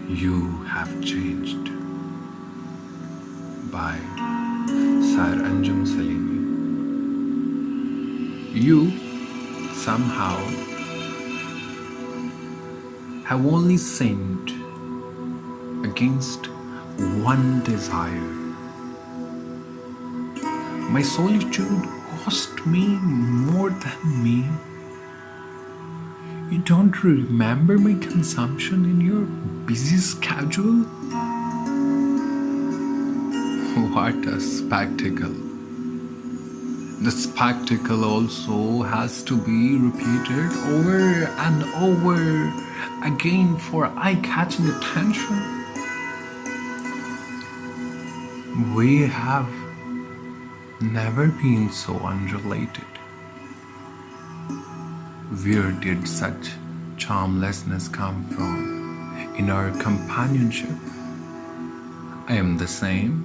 You have changed by Sir Anjum Saleemi. You somehow have only sinned against one desire. My solitude cost me more than me. You don't remember my consumption in your busy schedule? What a spectacle. The spectacle also has to be repeated over and over again for eye-catching attention. We have never been so unrelated. Where did such charmlessness come from in our companionship? I am the same.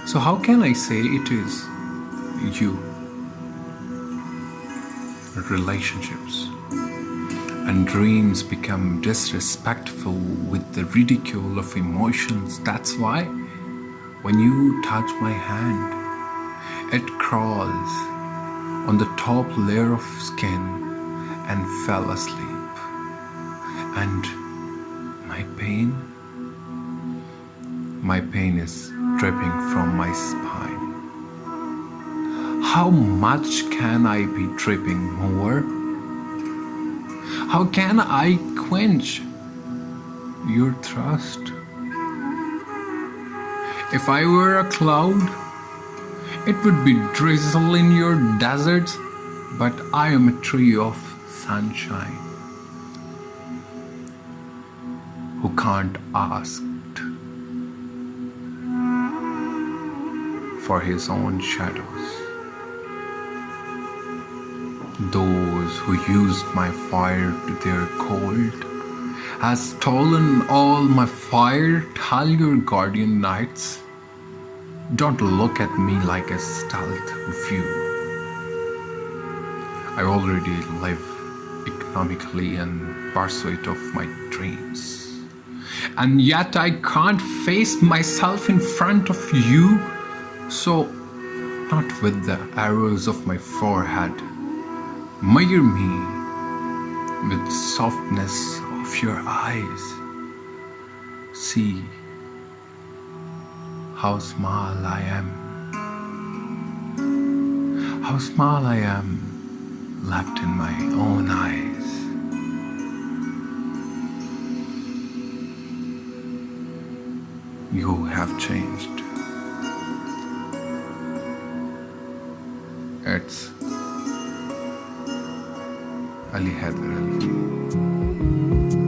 So how can I say it is you? Relationships and dreams become disrespectful with the ridicule of emotions. That's why when you touch my hand, it crawls on the top layer of skin and fell asleep. And my pain is dripping from my spine. How much can I be dripping more? How can I quench your thirst? If I were a cloud, it would be drizzle in your deserts, but I am a tree of sunshine who can't ask for his own shadows. Those who used my fire to their cold has stolen all my fire. Tell your guardian knights, don't look at me like a stealth view. I already live economically in pursuit of my dreams. And yet I can't face myself in front of you. So, not with the arrows of my forehead. Measure me with softness of your eyes. See how small I am. How small I am left in my own eyes. You have changed. It's Haider Alvi.